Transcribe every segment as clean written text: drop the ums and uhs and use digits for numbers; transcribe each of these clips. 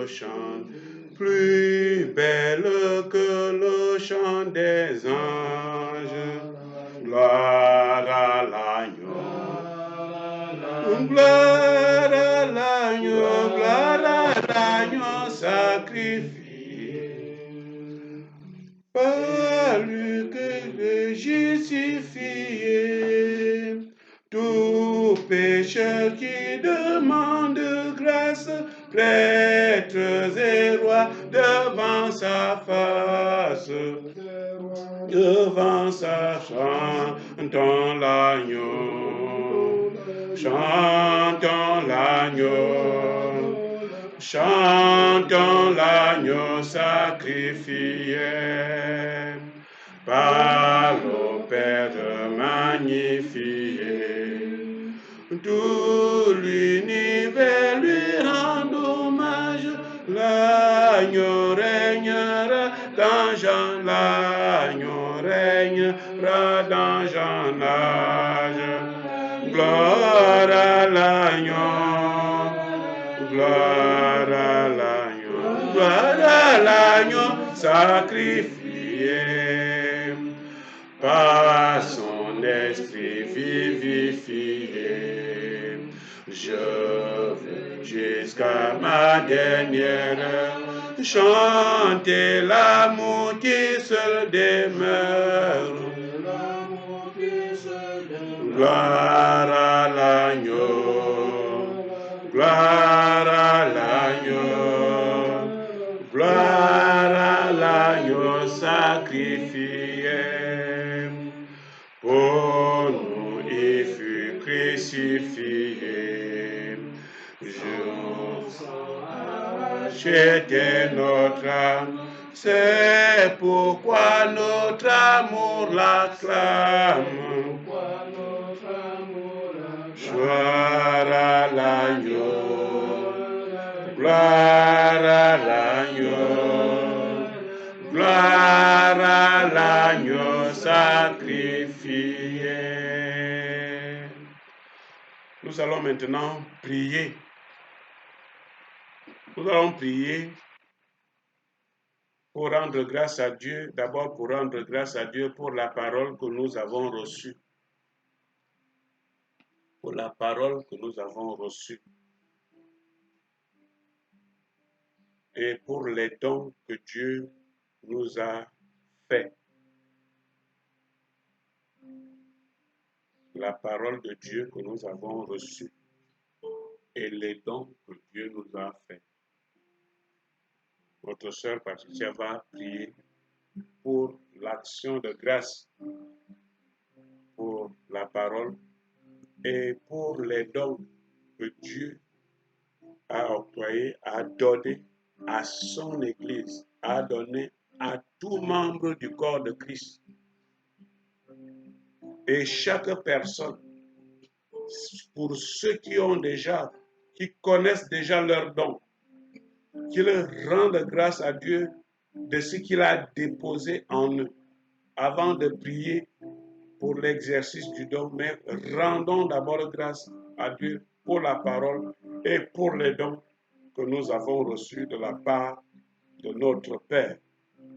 chant, plus belle que le chant des anges. Gloire à l'agneau, gloire à l'agneau sacrifié. Par lui que de justifié, tout pécheur qui demande grâce, prêtres et rois devant sa face, devant sa chantons l'agneau, chantons l'agneau. Chantons l'agneau sacrifié par le Père magnifié. Tout l'univers lui rend hommage. L'agneau régnera dans Jean, l'agneau régnera dans Jean âge. Gloire à l'agneau, gloire à l'agneau sacrifié par son esprit vivifié. Je veux jusqu'à ma dernière heure chanter l'amour qui seul demeure. Gloire à l'agneau, gloire à l'agneau, gloire à l'agneau sacrifié. Pour nous il fut crucifié. J'étais notre âme, c'est pourquoi notre amour l'acclame. Gloire à l'agneau, gloire à l'agneau, gloire à l'agneau sacrifié. Nous allons maintenant prier. Nous allons prier pour rendre grâce à Dieu, d'abord pour rendre grâce à Dieu pour la parole que nous avons reçue. Pour la parole que nous avons reçue. Et pour les dons que Dieu nous a faits. La parole de Dieu que nous avons reçue et les dons que Dieu nous a faits. Votre sœur Patricia va prier pour l'action de grâce, pour la parole et pour les dons que Dieu a octroyés, a donné à son Église, a donné à tout membre du corps de Christ. Et chaque personne, pour ceux qui connaissent déjà leurs dons, qu'ils rendent grâce à Dieu de ce qu'il a déposé en eux avant de prier pour l'exercice du don, mais rendons d'abord grâce à Dieu pour la parole et pour les dons que nous avons reçus de la part de notre Père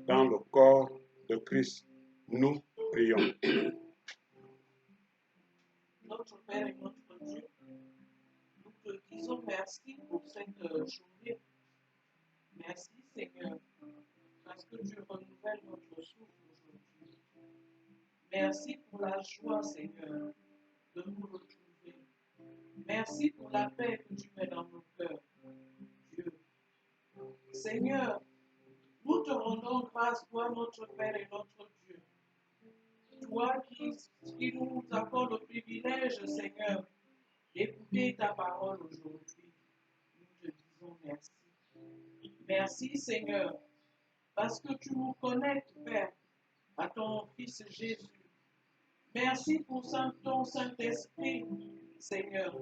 dans le corps de Christ. Nous prions. Notre Père et notre Dieu, nous te disons merci pour cette journée. Merci Seigneur, parce que tu renouvelles notre souffle aujourd'hui. Merci pour la joie Seigneur de nous retrouver. Merci pour la paix que tu mets dans nos cœurs, Dieu. Seigneur, nous te rendons grâce, toi notre Père et notre Dieu. Toi qui nous accordes le privilège, Seigneur, d'écouter ta parole aujourd'hui. Nous te disons merci. Merci, Seigneur, parce que tu nous connectes, Père, à ton Fils Jésus. Merci pour ton Saint-Esprit, Seigneur,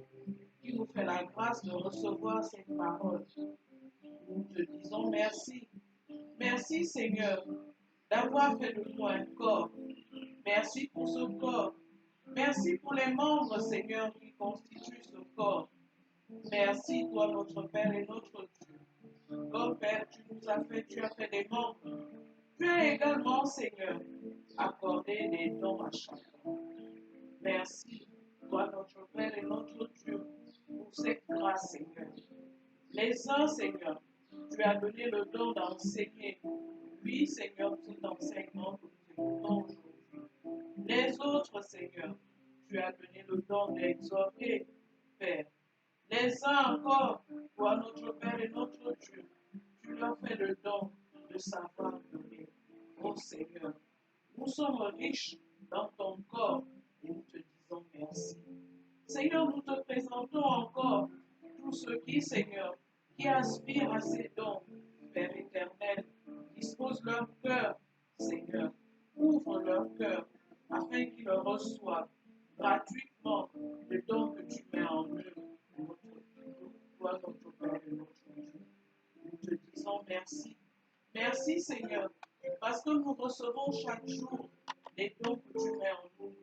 qui nous fait la grâce de recevoir cette parole. Nous te disons merci. Merci, Seigneur, d'avoir fait de nous un corps. Merci pour ce corps. Merci pour les membres, Seigneur, qui constituent ce corps. Merci, toi, notre Père et notre Dieu. Oh Père, tu as fait des membres. Tu as également, Seigneur, accordé des dons à chacun. Merci, toi notre Père et notre Dieu, pour cette grâce, Seigneur. Les uns, Seigneur, tu as donné le don d'enseigner. Oui, Seigneur, cet enseignement que nous écoutons aujourd'hui. Les autres, Seigneur, tu as donné le don d'exhorter, Père. Les uns encore, toi notre Père et notre Dieu, tu leur fais le don de savoir donner. Oh Seigneur, nous sommes riches dans ton corps et nous te disons merci. Seigneur, nous te présentons encore tous ceux qui, Seigneur, qui aspirent à ces dons, Père éternel, dispose leur cœur, Seigneur, ouvre leur cœur afin qu'ils reçoivent gratuitement le don que tu mets en eux, toi, notre Père et notre Dieu. Nous te disons merci. Merci, Seigneur, parce que nous recevons chaque jour les dons que tu mets en nous.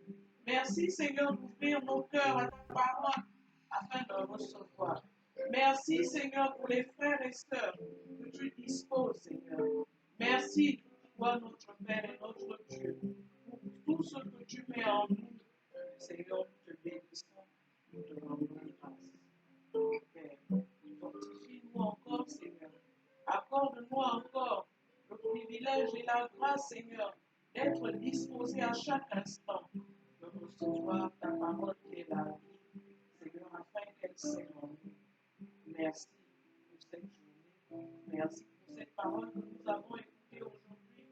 Merci, Seigneur, d'ouvrir nos cœurs à ta parole afin de recevoir. Merci, Seigneur, pour les frères et sœurs que tu disposes, Seigneur. Merci, toi, notre Père et notre Dieu, pour tout ce que tu mets en nous. Seigneur, nous te bénissons, nous te rendons grâce. Père, fortifie-nous encore, Seigneur. Accorde-nous encore le privilège et la grâce, Seigneur, d'être disposé à chaque instant de recevoir ta parole qui est la vie, Seigneur, afin qu'elle sème en nous. Merci pour cette journée. Merci pour cette parole que nous avons écoutée aujourd'hui.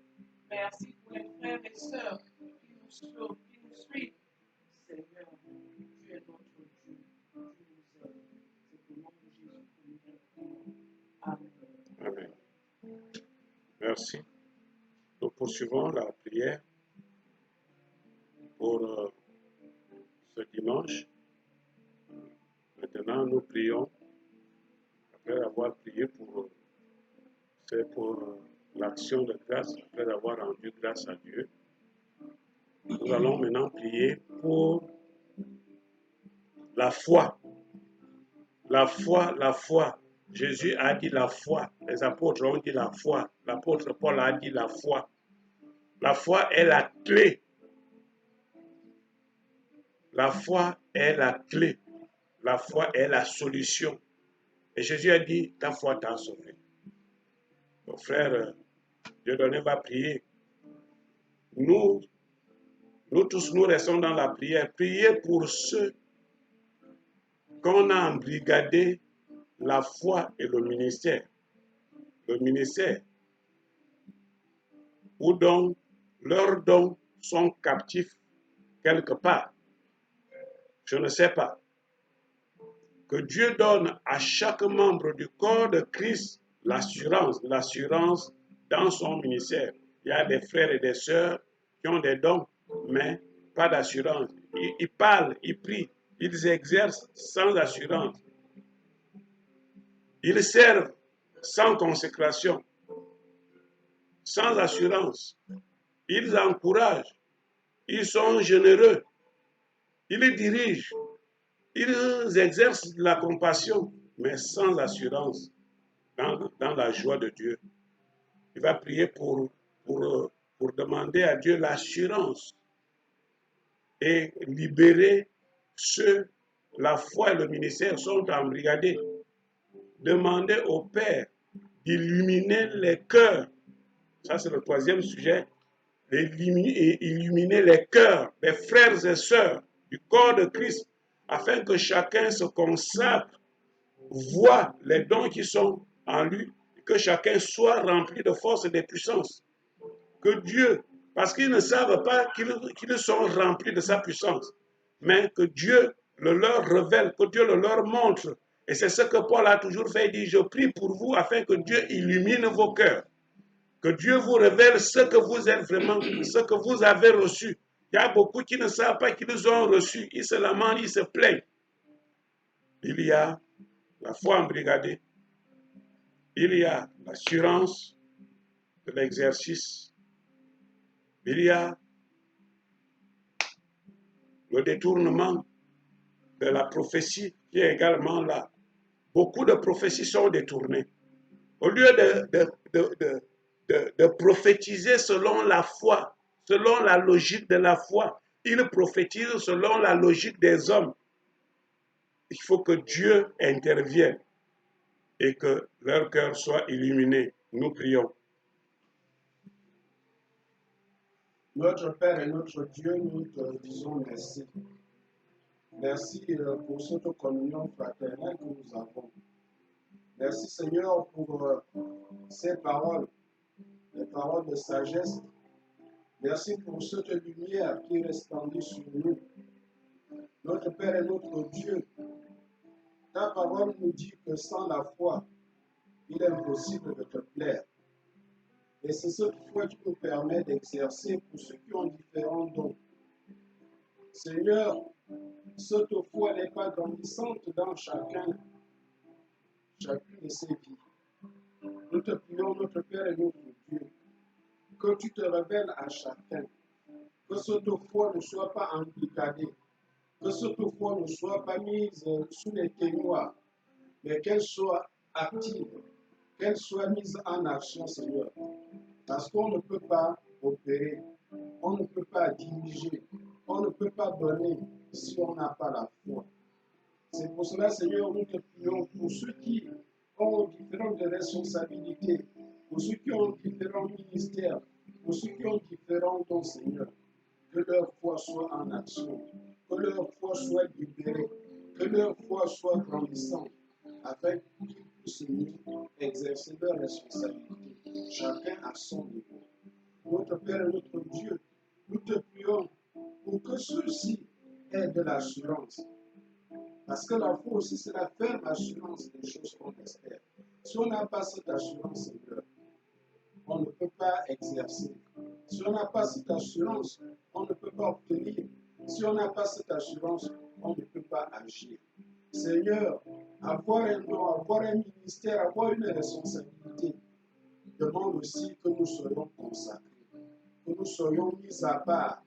Merci pour les frères et sœurs qui nous suivent. Seigneur, tu es notre Dieu. Tu nous aimes. C'est au nom de Jésus que nous prions. Amen. Amen. Merci. Nous poursuivons la prière pour ce dimanche. Maintenant, nous prions, après avoir prié pour l'action de grâce, après avoir rendu grâce à Dieu. Nous allons maintenant prier pour la foi. La foi, la foi. Jésus a dit la foi. Les apôtres ont dit la foi. L'apôtre Paul a dit la foi. La foi est la clé. La foi est la clé. La foi est la solution. Et Jésus a dit, ta foi t'a sauvé. Mon frère, Dieudonné va prier. Nous tous, nous restons dans la prière. Priez pour ceux qu'on a embrigadé la foi et le ministère. Le ministère, où donc leurs dons sont captifs quelque part. Je ne sais pas. Que Dieu donne à chaque membre du corps de Christ l'assurance dans son ministère. Il y a des frères et des sœurs qui ont des dons, mais pas d'assurance. Ils parlent, ils prient, ils exercent sans assurance. Ils servent sans consécration, sans assurance. Ils encouragent, ils sont généreux, ils dirigent, ils exercent la compassion, mais sans assurance, dans la joie de Dieu. Il va prier pour demander à Dieu l'assurance et libérer ceux, la foi et le ministère sont embrigadés. Demandez au Père d'illuminer les cœurs. Ça, c'est le troisième sujet. Illuminer les cœurs des frères et sœurs du corps de Christ, afin que chacun se consacre, voit les dons qui sont en lui, que chacun soit rempli de force et de puissance. Que Dieu, parce qu'ils ne savent pas qu'ils sont remplis de sa puissance, mais que Dieu le leur révèle, que Dieu le leur montre. Et c'est ce que Paul a toujours fait. Il dit, je prie pour vous afin que Dieu illumine vos cœurs. Que Dieu vous révèle ce que vous êtes vraiment, ce que vous avez reçu. Il y a beaucoup qui ne savent pas qu'ils ont reçu. Ils se lamentent, ils se plaignent. Il y a la foi embrigadée. Il y a l'assurance de l'exercice. Il y a le détournement de la prophétie qui est également là. Beaucoup de prophéties sont détournées. Au lieu de prophétiser selon la foi, selon la logique de la foi, ils prophétisent selon la logique des hommes. Il faut que Dieu intervienne et que leur cœur soit illuminé. Nous prions. Notre Père et notre Dieu, nous te disons merci. Merci pour cette communion fraternelle que nous avons. Merci Seigneur pour ces paroles, les paroles de sagesse. Merci pour cette lumière qui resplendit sur nous. Notre Père et notre Dieu, ta parole nous dit que sans la foi, il est impossible de te plaire. Et c'est cette foi qui nous permet d'exercer pour ceux qui ont différents dons. Seigneur, cette foi n'est pas grandissante dans chacune de ses vies. Nous te prions, notre Père et notre Dieu, que tu te révèles à chacun, que cette foi ne soit pas embrigadée, que cette foi ne soit pas mise sous les témoins, mais qu'elle soit active, qu'elle soit mise en action, Seigneur. Parce qu'on ne peut pas opérer, on ne peut pas diriger, on ne peut pas donner si on n'a pas la foi. C'est pour cela, Seigneur, nous te prions pour ceux qui ont différentes responsabilités, pour ceux qui ont différents ministères, pour ceux qui ont différents dons, Seigneur, que leur foi soit en action, que leur foi soit libérée, que leur foi soit grandissante, afin qu'ils puissent exercer leurs responsabilités, chacun à son niveau. Notre Père et notre Dieu, nous te prions pour que ceux-ci aient de l'assurance. Parce que la foi aussi, c'est la ferme assurance des choses qu'on espère. Si on n'a pas cette assurance, Seigneur, on ne peut pas exercer. Si on n'a pas cette assurance, on ne peut pas obtenir. Si on n'a pas cette assurance, on ne peut pas agir. Seigneur, avoir un don, avoir un ministère, avoir une responsabilité, demande aussi que nous soyons consacrés, que nous soyons mis à part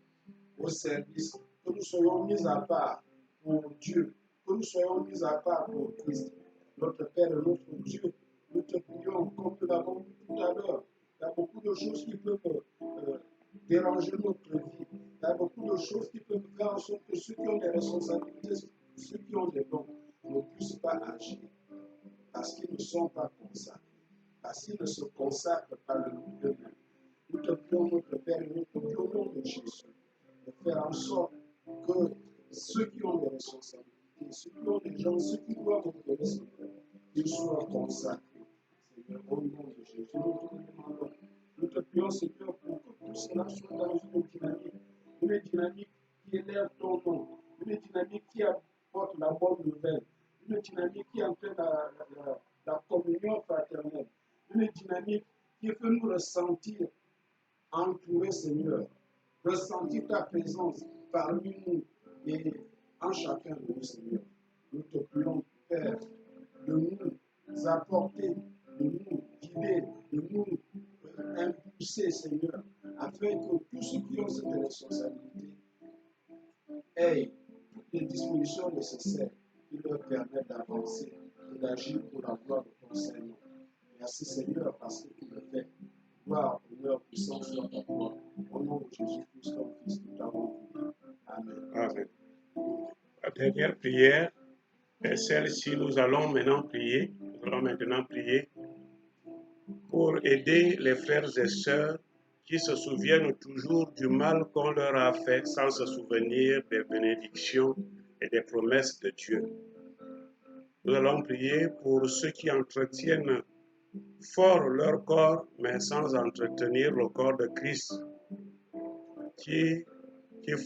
au service, que nous soyons mis à part pour Dieu, que nous soyons mis à part pour Christ. Notre Père et notre Dieu, nous te prions, comme nous l'avons dit tout à l'heure, il y a beaucoup de choses qui peuvent déranger notre vie. Il y a beaucoup de choses qui peuvent faire en sorte que ceux qui ont des responsabilités, ceux qui ont des dons, ne puissent pas agir parce qu'ils ne sont pas consacrés, parce qu'ils ne se consacrent pas eux-mêmes. Nous te prions, notre Père et notre Dieu, au nom de Jésus, de faire en sorte que ceux qui ont des responsabilités, ceux qui ont des gens, ceux qui doivent obtenir ce Seigneur, qu'ils soient consacrés. Seigneur, au nom de Jésus, nous te demandons. Nous te prions, Seigneur, pour que tout cela soit dans une dynamique qui élève ton nom, une dynamique qui apporte la bonne nouvelle, une dynamique qui entraîne la communion fraternelle, une dynamique qui fait nous ressentir entourés, Seigneur, ressentir ta présence parmi nous et en chacun de nous, Seigneur. Nous te prions, Père, de nous apporter, de nous guider, de nous impulser, Seigneur, afin que tous ceux qui ont cette responsabilité aient toutes les dispositions nécessaires qui leur permettent d'avancer et d'agir pour la gloire de ton Seigneur. Merci, Seigneur, parce que tu le fais. Gloire, honneur, puissance soit à toi. Au nom de Jésus-Christ, ton Fils, nous t'avons prié. Amen. Amen. La dernière prière est celle-ci. Nous allons maintenant prier. Nous allons maintenant prier pour aider les frères et sœurs qui se souviennent toujours du mal qu'on leur a fait sans se souvenir des bénédictions et des promesses de Dieu. Nous allons prier pour ceux qui entretiennent fort leur corps, mais sans entretenir le corps de Christ, qui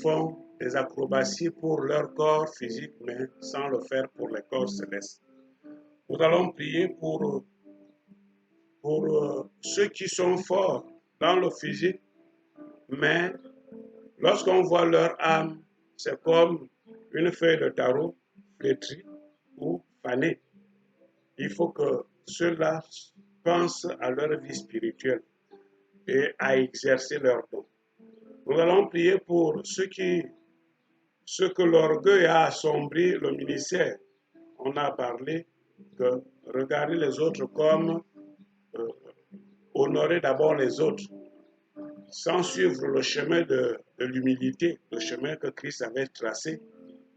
font des acrobaties pour leur corps physique, mais sans le faire pour les corps célestes. Nous allons prier pour ceux qui sont forts dans le physique, mais lorsqu'on voit leur âme, c'est comme une feuille de tarot flétrie ou fanée. Il faut que ceux-là pensent à leur vie spirituelle et à exercer leur don. Nous allons prier pour ceux que l'orgueil a assombri le ministère. On a parlé que regarder les autres comme honorer d'abord les autres, sans suivre le chemin de l'humilité, le chemin que Christ avait tracé.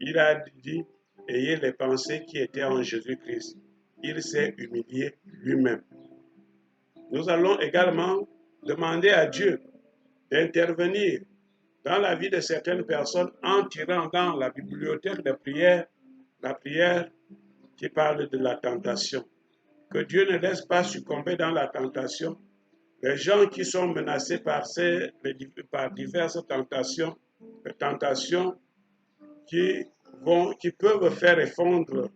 Il a dit, ayez les pensées qui étaient en Jésus-Christ. Il s'est humilié lui-même. Nous allons également demander à Dieu d'intervenir dans la vie de certaines personnes en tirant dans la bibliothèque de prière la prière qui parle de la tentation. Que Dieu ne laisse pas succomber dans la tentation les gens qui sont menacés par diverses tentations, les tentations qui peuvent faire effondre,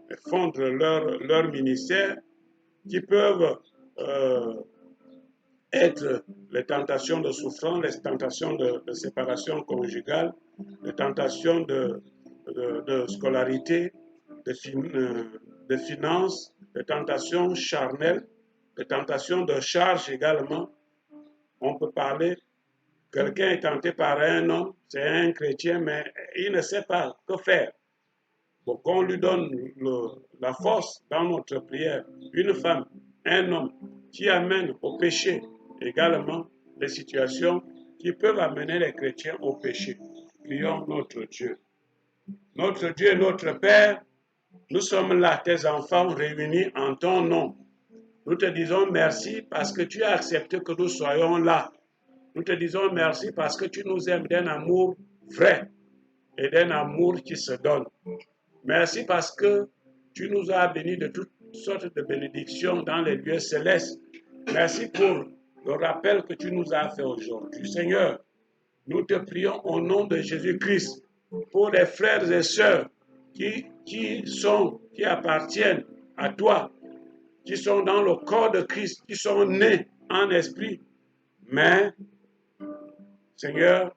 effondre leur ministère, qui peuvent être les tentations de souffrance, les tentations de séparation conjugale, les tentations de scolarité, de finances, les tentations charnelles, les tentations de charge également. On peut parler, quelqu'un est tenté par un homme, c'est un chrétien, mais il ne sait pas que faire. Bon, qu'on lui donne la force dans notre prière. Une femme, un homme qui amène au péché également des situations qui peuvent amener les chrétiens au péché. Prions notre Dieu. Notre Dieu et notre Père, nous sommes là, tes enfants réunis en ton nom. Nous te disons merci parce que tu as accepté que nous soyons là. Nous te disons merci parce que tu nous aimes d'un amour vrai et d'un amour qui se donne. Merci parce que tu nous as bénis de toutes sortes de bénédictions dans les lieux célestes. Merci pour le rappel que tu nous as fait aujourd'hui. Seigneur, nous te prions au nom de Jésus-Christ pour les frères et sœurs qui appartiennent à toi, qui sont dans le corps de Christ, qui sont nés en esprit. Mais, Seigneur,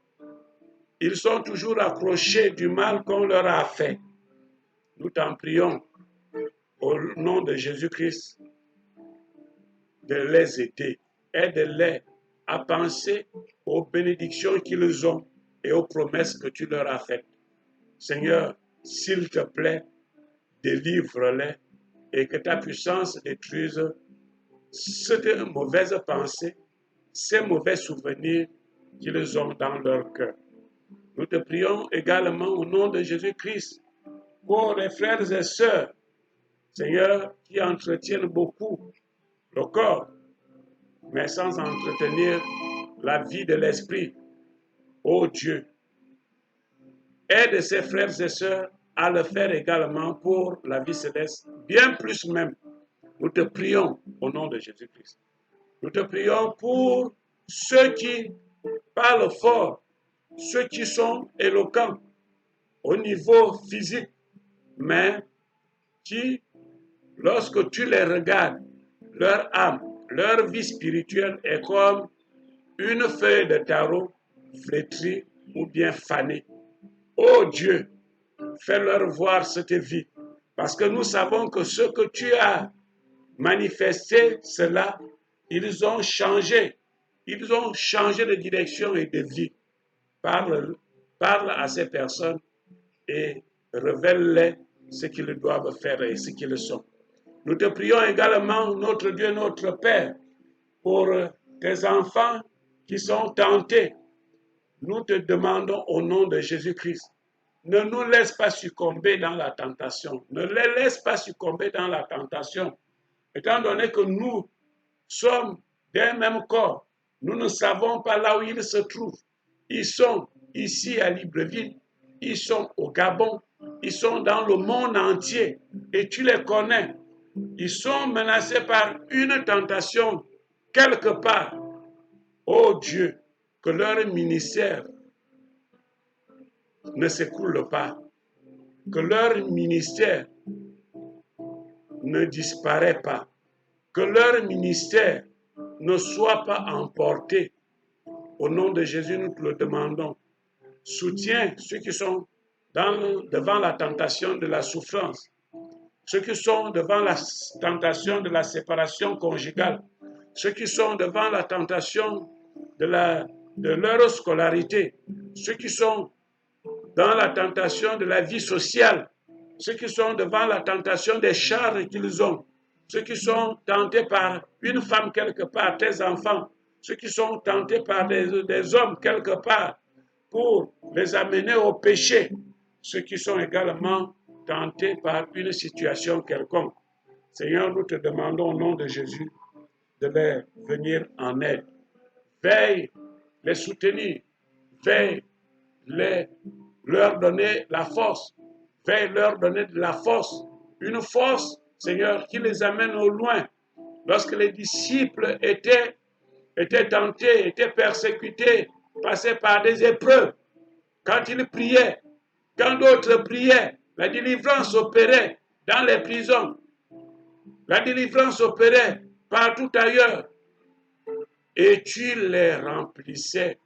ils sont toujours accrochés du mal qu'on leur a fait. Nous t'en prions au nom de Jésus-Christ de les aider. Aide-les à penser aux bénédictions qu'ils ont et aux promesses que tu leur as faites. Seigneur, s'il te plaît, délivre-les et que ta puissance détruise ces mauvaises pensées, ces mauvais souvenirs qu'ils ont dans leur cœur. Nous te prions également au nom de Jésus-Christ pour les frères et sœurs, Seigneur, qui entretiennent beaucoup le corps, mais sans entretenir la vie de l'esprit. Ô Dieu, aide ces frères et sœurs à le faire également pour la vie céleste, bien plus même. Nous te prions au nom de Jésus-Christ. Nous te prions pour ceux qui parlent fort, ceux qui sont éloquents au niveau physique, mais qui, lorsque tu les regardes, leur âme, leur vie spirituelle est comme une feuille de tarot flétrie ou bien fanée. Oh Dieu, fais-leur voir cette vie, parce que nous savons que ce que tu as manifesté, cela, ils ont changé de direction et de vie. Parle à ces personnes et révèle-les ce qu'ils doivent faire et ce qu'ils sont. Nous te prions également, notre Dieu, notre Père, pour tes enfants qui sont tentés. Nous te demandons au nom de Jésus-Christ, ne nous laisse pas succomber dans la tentation. Ne les laisse pas succomber dans la tentation. Étant donné que nous sommes d'un même corps, nous ne savons pas là où ils se trouvent. Ils sont ici à Libreville, ils sont au Gabon, ils sont dans le monde entier et tu les connais. Ils sont menacés par une tentation quelque part. Oh Dieu, que leur ministère ne s'écroule pas, que leur ministère ne disparaît pas, que leur ministère ne soit pas emporté. Au nom de Jésus, nous te le demandons. Soutiens ceux qui sont devant la tentation de la souffrance, ceux qui sont devant la tentation de la séparation conjugale, ceux qui sont devant la tentation de leur scolarité, ceux qui sont dans la tentation de la vie sociale. ceux qui sont devant la tentation des chars qu'ils ont, ceux qui sont tentés par une femme quelque part, tes enfants, ceux qui sont tentés par des hommes quelque part pour les amener au péché, ceux qui sont également tentés par une situation quelconque. Seigneur, nous te demandons au nom de Jésus de les venir en aide. Veille les soutenir, veille leur donner la force, veille leur donner de la force, une force, Seigneur, qui les amène au loin. Lorsque les disciples étaient tentés, étaient persécutés, passaient par des épreuves, quand ils priaient, quand d'autres priaient, la délivrance opérait dans les prisons, la délivrance opérait partout ailleurs, et tu les remplissais.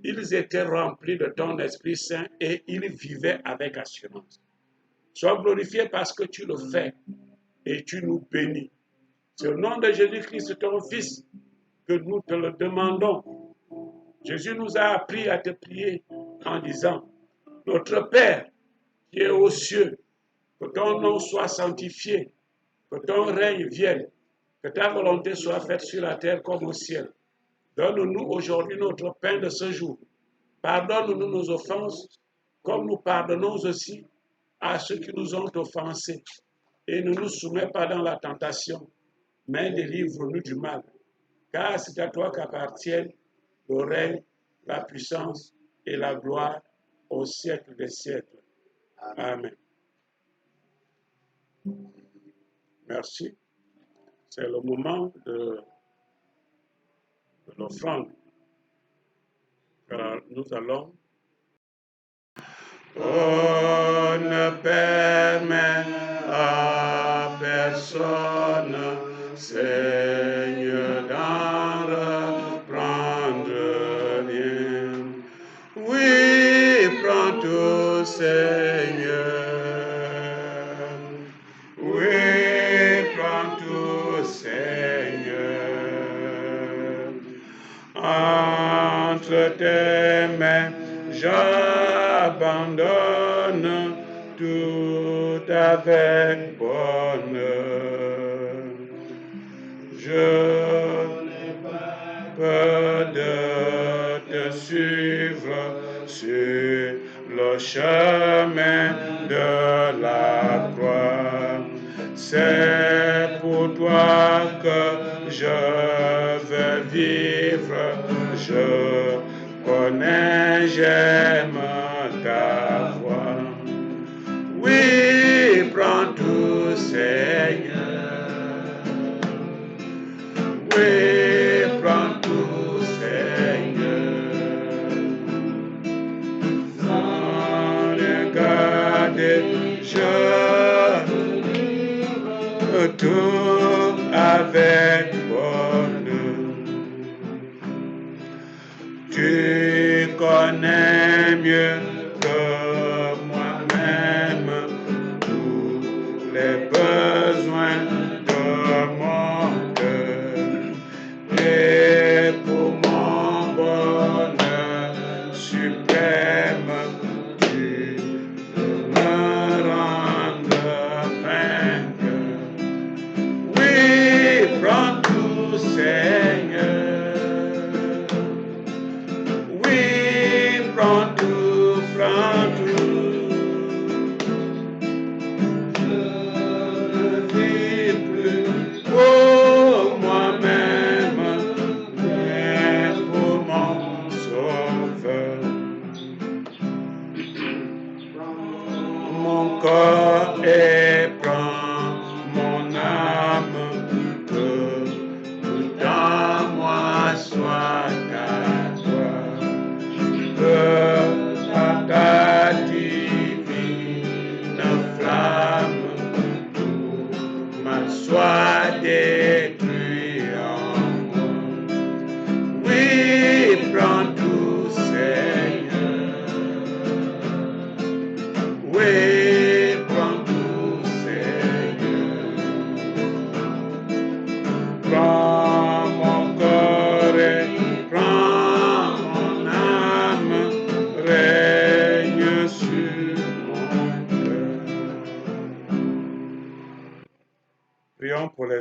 Ils étaient remplis de ton Esprit Saint et ils vivaient avec assurance. Sois glorifié parce que tu le fais et tu nous bénis. C'est au nom de Jésus-Christ, ton Fils, que nous te le demandons. Jésus nous a appris à te prier en disant, notre Père qui est aux cieux, que ton nom soit sanctifié, que ton règne vienne, que ta volonté soit faite sur la terre comme au ciel. Donne-nous aujourd'hui notre pain de ce jour. Pardonne-nous nos offenses, comme nous pardonnons aussi à ceux qui nous ont offensés. Et ne nous soumets pas dans la tentation, mais délivre-nous du mal. Car c'est à toi qu'appartiennent le règne, la puissance et la gloire au siècle des siècles. Amen. Merci. C'est le moment de l'offrande. Alors, nous allons. On ne permet à personne, Seigneur, d'en reprendre rien. Oui, prends tout, Seigneur. Oui, prends tout, Seigneur. Entre tes mains, j'abandonne tout avec bonheur. Je n'ai pas peur de te suivre sur le chemin de la croix. C'est pour toi que je veux vivre. Je connais, j'aime ta voix. Oui, prends tout, Seigneur. Oui, prends tout, Seigneur. Sans regarder, je tout avec bonheur. Tu connais mieux que moi-même tous les besoins de mon cœur. Et pour mon bonheur suprême, tu me rends vainqueur. Oui, prends tout, Seigneur. Oui, prends tout, prends tout. Je ne vis plus pour moi-même, mais pour mon Sauveur. Mon corps et prends mon âme, que tout en moi soit ta gloire. Que par ta divine flamme, tout mal soit détruit en moi. Oui, prends tout, Seigneur. Oui, prends tout, Seigneur. Prends mon corps et prends mon âme,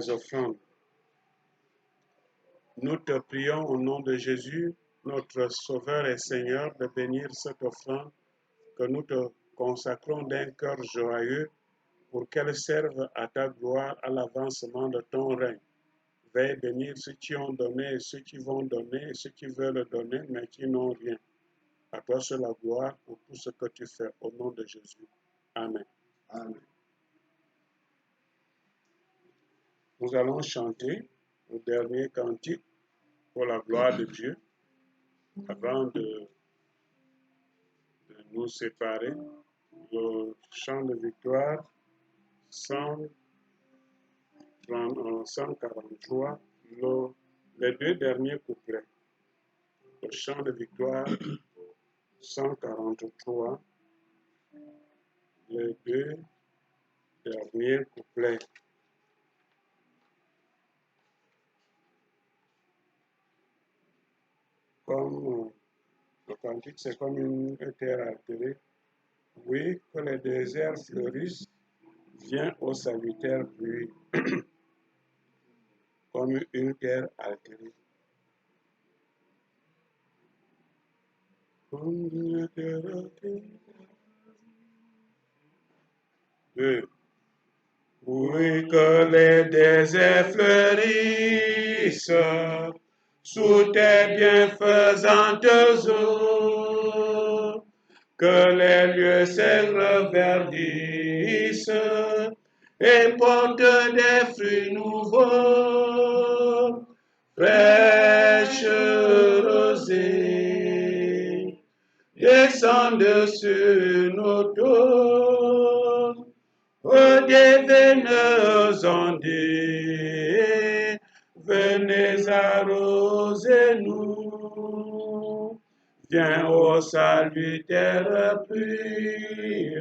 les offrandes. Nous te prions au nom de Jésus, notre Sauveur et Seigneur, de bénir cette offrande que nous te consacrons d'un cœur joyeux pour qu'elle serve à ta gloire à l'avancement de ton règne. Veuille bénir ceux qui ont donné et ceux qui vont donner et ceux qui veulent donner mais qui n'ont rien. À toi seul la gloire pour tout ce que tu fais au nom de Jésus. Amen. Amen. Nous allons chanter le dernier cantique pour la gloire de Dieu avant de nous séparer. Le chant de victoire 143, les deux derniers couplets. Le chant de victoire 143, les deux derniers couplets. Comme le cantique, c'est comme une terre altérée. Oui, que les déserts fleurissent, viens au salutaire pluie, comme une terre altérée. Comme une terre altérée. Oui, que les déserts fleurissent sous tes bienfaisantes eaux, que les lieux sèches verdissent et portent des fruits nouveaux, fraîches rosées, descendent sur nos tours. Ô divines ondées, venez arroser-nous. Viens au salutaire pluie,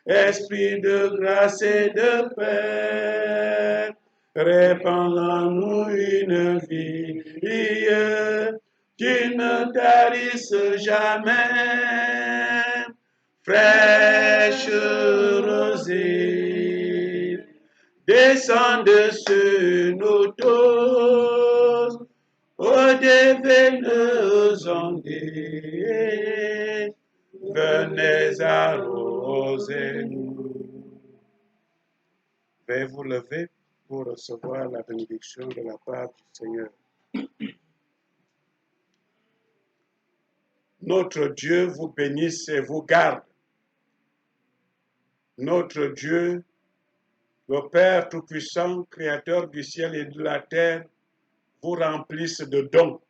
Esprit de grâce et de paix, répand en nous une vie qui ne tarisse jamais. Fraîche rosée, descende sur nous tous, ô divines ondées, venez arroser-nous. Veuillez vous lever pour recevoir la bénédiction de la part du Seigneur. Notre Dieu vous bénisse et vous garde. Notre Dieu, le Père Tout-Puissant, Créateur du ciel et de la terre, vous remplisse de dons.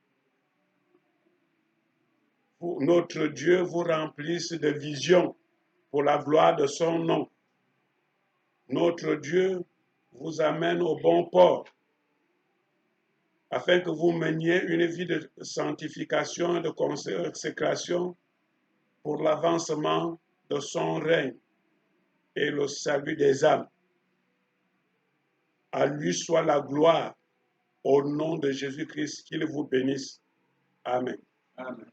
Notre Dieu vous remplisse de visions pour la gloire de son nom. Notre Dieu vous amène au bon port, afin que vous meniez une vie de sanctification et de consécration pour l'avancement de son règne et le salut des âmes. À lui soit la gloire, au nom de Jésus-Christ, qu'il vous bénisse. Amen. Amen.